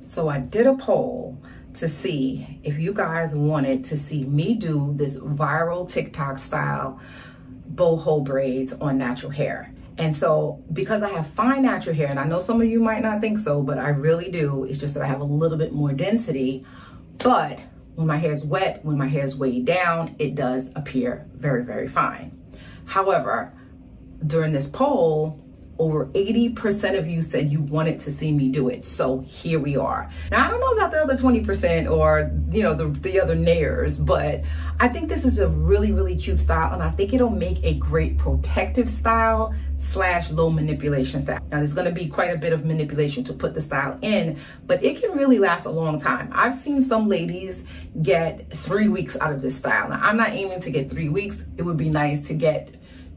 So I did a poll to see if you guys wanted to see me do this viral TikTok style boho braids on natural hair. And so because I have fine natural hair, and I know some of you might not think so, but I really do, it's just that I have a little bit more density. But when my hair is wet, when my hair is weighed down, it does appear very, very fine. However, during this poll, over 80% of you said you wanted to see me do it. So here we are. Now, I don't know about the other 20% or, you know, the other nayers, but I think this is a really, really cute style. And I think it'll make a great protective style / low manipulation style. Now, there's gonna be quite a bit of manipulation to put the style in, but it can really last a long time. I've seen some ladies get 3 weeks out of this style. Now, I'm not aiming to get 3 weeks. It would be nice to get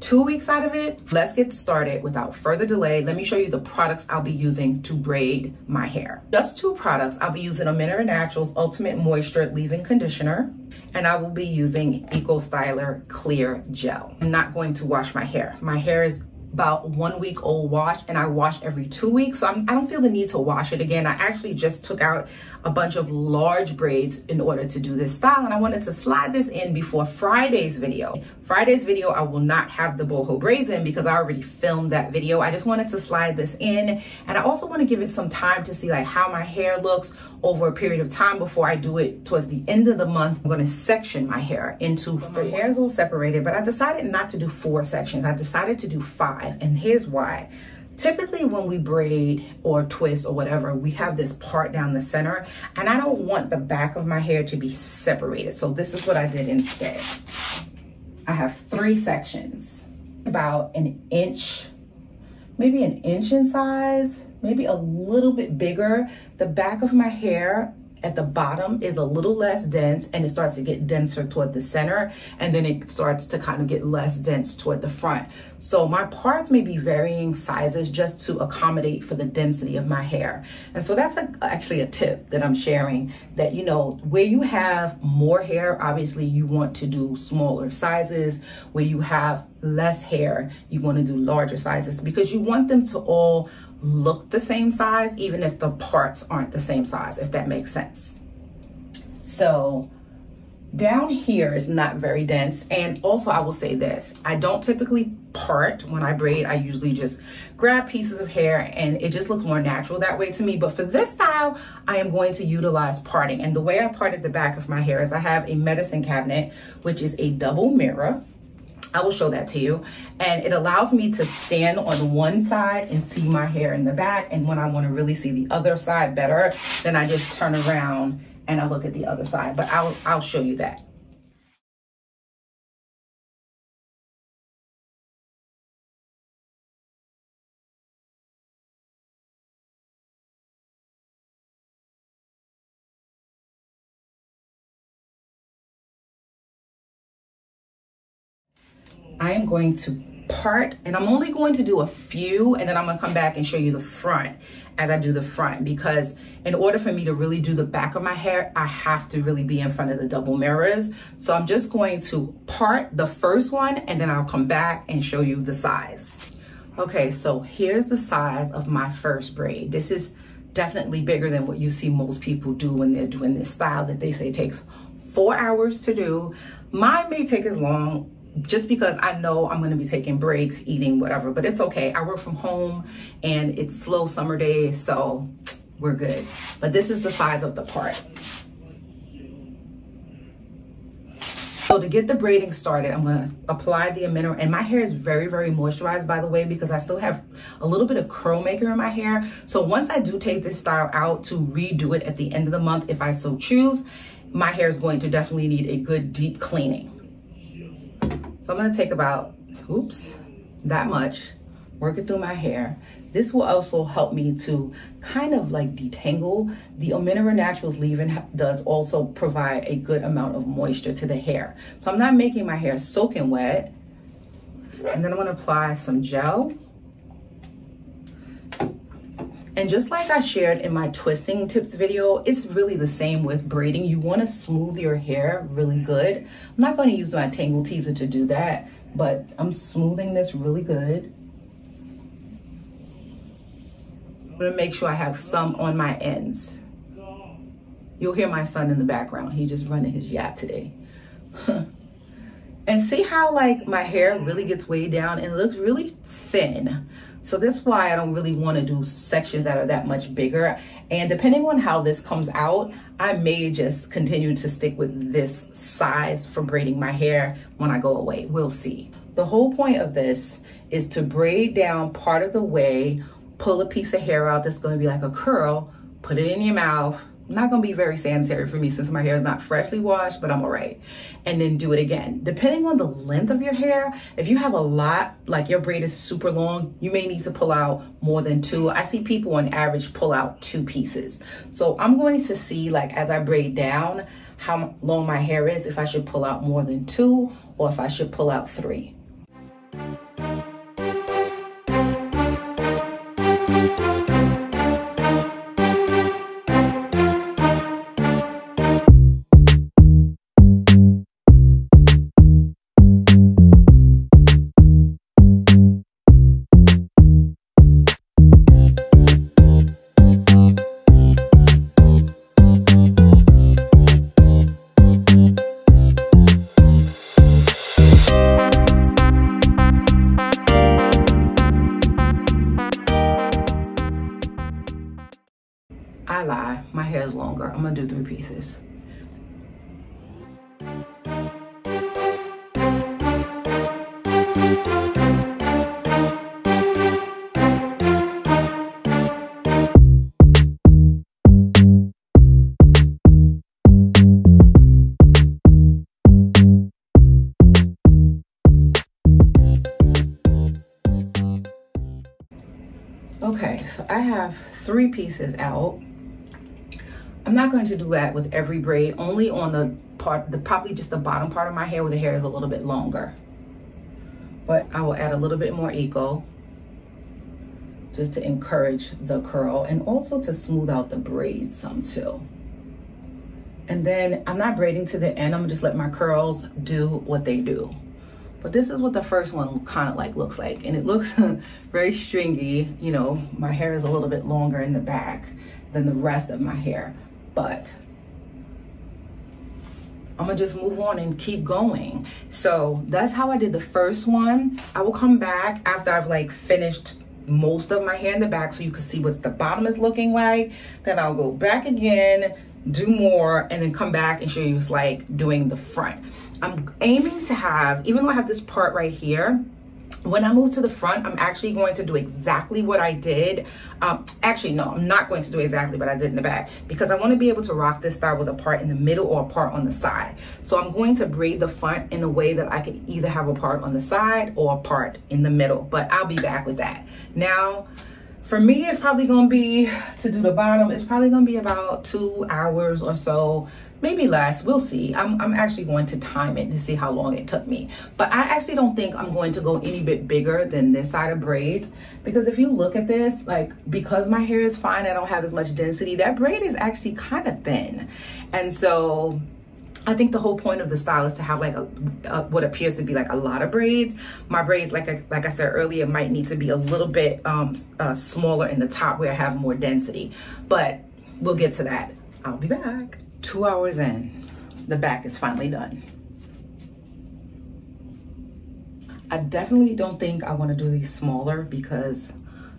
2 weeks out of it. Let's get started without further delay. Let me show you the products I'll be using to braid my hair. Just 2 products. I'll be using Bohemian Naturals Ultimate Moisture Leave-In Conditioner, and I will be using Eco Styler Clear Gel. I'm not going to wash my hair. My hair is about 1 week old wash, and I wash every 2 weeks, so I don't feel the need to wash it again. I actually just took out a bunch of large braids in order to do this style, and I wanted to slide this in before Friday's video. Friday's video, I will not have the boho braids in because I already filmed that video. I just wanted to slide this in, and I also want to give it some time to see like how my hair looks over a period of time before I do it towards the end of the month. I'm going to section my hair into 4. My hair is all separated, but I decided not to do 4 sections. I decided to do 5, and here's why. Typically when we braid or twist or whatever, we have this part down the center, and I don't want the back of my hair to be separated. So this is what I did instead. I have 3 sections, about an inch, maybe an inch in size, maybe a little bit bigger. The back of my hair at the bottom is a little less dense, and it starts to get denser toward the center, and then it starts to kind of get less dense toward the front. So my parts may be varying sizes just to accommodate for the density of my hair. And so that's actually a tip that I'm sharing, that, you know, where you have more hair, obviously you want to do smaller sizes. Where you have less hair, you want to do larger sizes, because you want them to all look the same size, even if the parts aren't the same size, if that makes sense. So down here is not very dense. And also I will say this, I don't typically part when I braid. I usually just grab pieces of hair, and it just looks more natural that way to me. But for this style, I am going to utilize parting. And the way I parted the back of my hair is I have a medicine cabinet, which is a double mirror. I will show that to you. And it allows me to stand on one side and see my hair in the back. And when I want to really see the other side better, then I just turn around and I look at the other side. But I'll show you that. I am going to part, and I'm only going to do a few, and then I'm going to come back and show you the front as I do the front, because in order for me to really do the back of my hair, I have to really be in front of the double mirrors. So I'm just going to part the first one, and then I'll come back and show you the size. Okay, so here's the size of my first braid. This is definitely bigger than what you see most people do when they're doing this style that they say takes 4 hours to do. Mine may take as long, just because I know I'm going to be taking breaks, eating, whatever, but it's okay. I work from home and it's slow summer days, so we're good. But this is the size of the part. So to get the braiding started, I'm going to apply the emitter, and my hair is very, very moisturized, by the way, because I still have a little bit of curl maker in my hair. So once I do take this style out to redo it at the end of the month, if I so choose, my hair is going to definitely need a good deep cleaning. So I'm gonna take about, that much, work it through my hair. This will also help me to kind of like detangle. The Bohemian Naturals leave-in does also provide a good amount of moisture to the hair. So I'm not making my hair soaking wet. And then I'm gonna apply some gel. And just like I shared in my twisting tips video, it's really the same with braiding. You want to smooth your hair really good. I'm not going to use my Tangle Teaser to do that, but I'm smoothing this really good. I'm going to make sure I have some on my ends. You'll hear my son in the background. He's just running his yap today. And see how like my hair really gets way down and it looks really thin. So that's why I don't really want to do sections that are that much bigger. And depending on how this comes out, I may just continue to stick with this size for braiding my hair when I go away. We'll see. The whole point of this is to braid down part of the way, pull a piece of hair out that's going to be like a curl, put it in your mouth. Not going to be very sanitary for me since my hair is not freshly washed, but I'm all right. And then do it again. Depending on the length of your hair, if you have a lot, like your braid is super long, you may need to pull out more than 2. I see people on average pull out 2 pieces. So I'm going to see, like, as I braid down, how long my hair is, if I should pull out more than 2 or if I should pull out 3. I lie, my hair is longer. I'm gonna do 3 pieces. Okay, so I have 3 pieces out. I'm not going to do that with every braid, only on the part, probably just the bottom part of my hair where the hair is a little bit longer. But I will add a little bit more eco just to encourage the curl and also to smooth out the braids some too. And then I'm not braiding to the end, I'm gonna just let my curls do what they do. But this is what the first one kind of like looks like. And it looks very stringy. You know, my hair is a little bit longer in the back than the rest of my hair. But I'm gonna just move on and keep going. So that's how I did the first one. I will come back after I've like finished most of my hair in the back so you can see what the bottom is looking like. Then I'll go back again, do more, and then come back and show you it's like doing the front. I'm aiming to have, even though I have this part right here, when I move to the front, I'm actually going to do exactly what I did. Actually, no, I'm not going to do exactly what I did in the back because I want to be able to rock this style with a part in the middle or a part on the side. So I'm going to braid the front in a way that I can either have a part on the side or a part in the middle, but I'll be back with that. Now, for me, it's probably going to be, to do the bottom, it's probably going to be about 2 hours or so. Maybe less, we'll see. I'm actually going to time it to see how long it took me. But I actually don't think I'm going to go any bit bigger than this side of braids, because if you look at this, like, because my hair is fine, I don't have as much density, that braid is actually kind of thin. And so I think the whole point of the style is to have like what appears to be like a lot of braids. My braids, like I said earlier, might need to be a little bit smaller in the top where I have more density, but we'll get to that. I'll be back. 2 hours in, the back is finally done. I definitely don't think I want to do these smaller because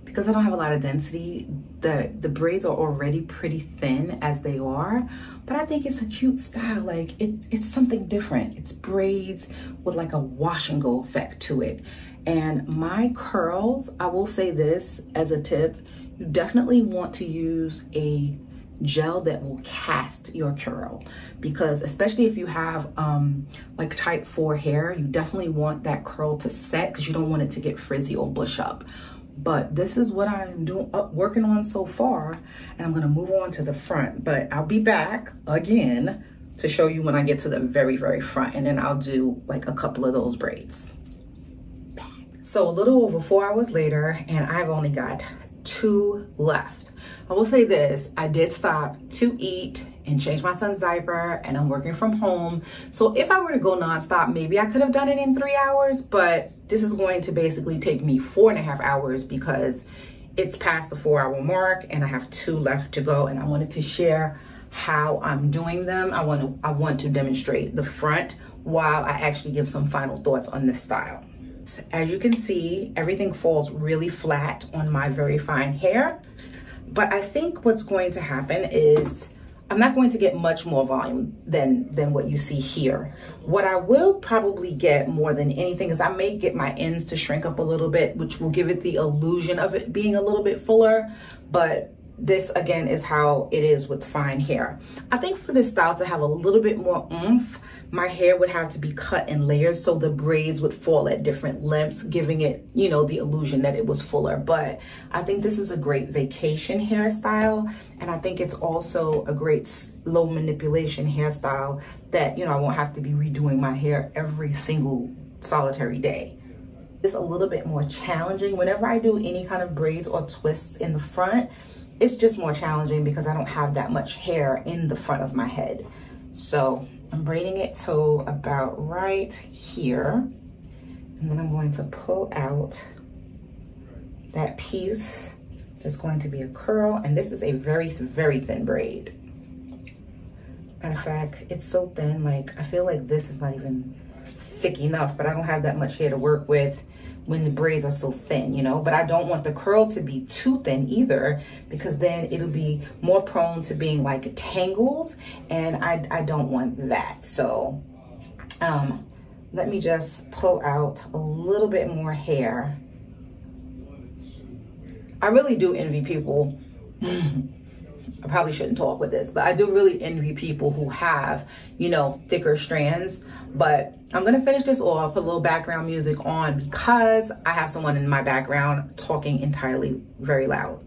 I don't have a lot of density. The braids are already pretty thin as they are, but I think it's a cute style. Like it's something different. It's braids with like a wash and go effect to it. And my curls, I will say this as a tip, you definitely want to use a gel that will cast your curl, because especially if you have like type 4 hair, you definitely want that curl to set because you don't want it to get frizzy or bush up. But this is what I'm doing, working on so far, and I'm gonna move on to the front. But I'll be back again to show you when I get to the very, very front, and then I'll do like a couple of those braids. So a little over 4 hours later, and I've only got 2 left. I will say this, I did stop to eat and change my son's diaper, and I'm working from home. So if I were to go nonstop, maybe I could have done it in 3 hours, but this is going to basically take me 4.5 hours because it's past the 4 hour mark and I have 2 left to go, and I wanted to share how I'm doing them. I want to demonstrate the front while I actually give some final thoughts on this style. As you can see, everything falls really flat on my very fine hair, but I think what's going to happen is I'm not going to get much more volume than what you see here. What I will probably get more than anything is I may get my ends to shrink up a little bit, which will give it the illusion of it being a little bit fuller, but this again is how it is with fine hair. I think for this style to have a little bit more oomph, my hair would have to be cut in layers so the braids would fall at different lengths, giving it, you know, the illusion that it was fuller. But I think this is a great vacation hairstyle, and I think it's also a great slow manipulation hairstyle that, you know, I won't have to be redoing my hair every single solitary day. It's a little bit more challenging. Whenever I do any kind of braids or twists in the front, it's just more challenging because I don't have that much hair in the front of my head. So I'm braiding it to about right here, and then I'm going to pull out that piece that's going to be a curl, and this is a very, very thin braid. Matter of fact, it's so thin, like I feel like this is not even thick enough, but I don't have that much hair to work with when the braids are so thin, you know. But I don't want the curl to be too thin either, because then it'll be more prone to being like tangled, and I don't want that. So let me just pull out a little bit more hair. I really do envy people. I probably shouldn't talk with this, but I do really envy people who have, you know, thicker strands. But I'm gonna finish this off, put a little background music on because I have someone in my background talking entirely very loud.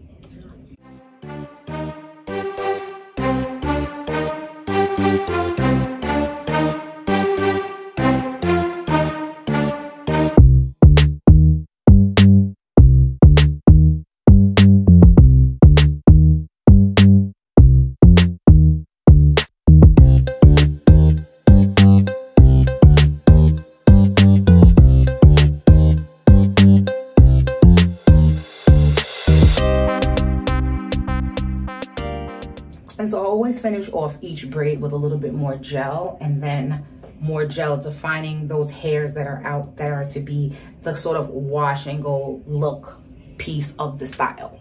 And so I always finish off each braid with a little bit more gel, and then more gel defining those hairs that are out, that are to be the sort of wash and go look piece of the style.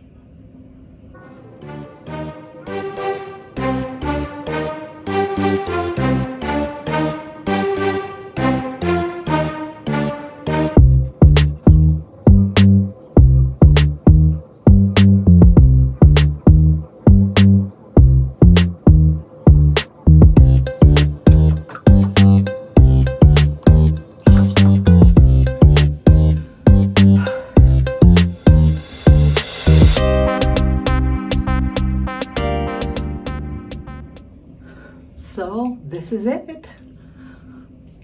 So this is it.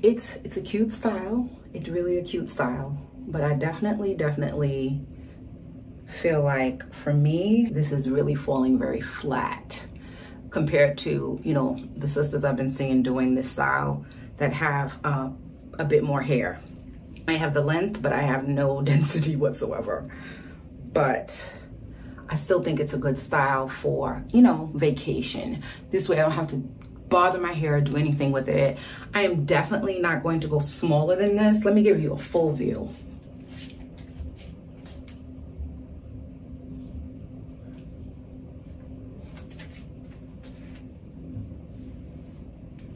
It's a cute style. It's really a cute style, but I definitely feel like for me, this is really falling very flat compared to, you know, the sisters I've been seeing doing this style that have a bit more hair. I have the length, but I have no density whatsoever. But I still think it's a good style for, you know, vacation. This way I don't have to bother my hair or do anything with it. I am definitely not going to go smaller than this. Let me give you a full view.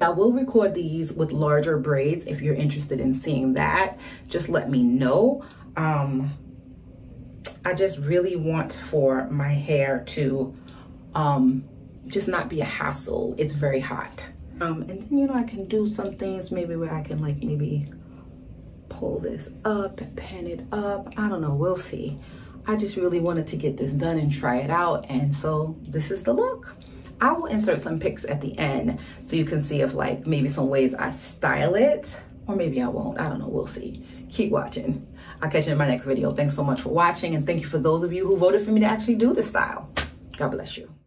I will record these with larger braids. If you're interested in seeing that, just let me know. I just really want for my hair to just not be a hassle. It's very hot. And then, you know, I can do some things maybe where I can like maybe pull this up, pin it up. I don't know, we'll see. I just really wanted to get this done and try it out. And so this is the look. I will insert some pics at the end so you can see if like maybe some ways I style it, or maybe I won't. I don't know, we'll see. Keep watching. I'll catch you in my next video. Thanks so much for watching, and thank you for those of you who voted for me to actually do this style. God bless you.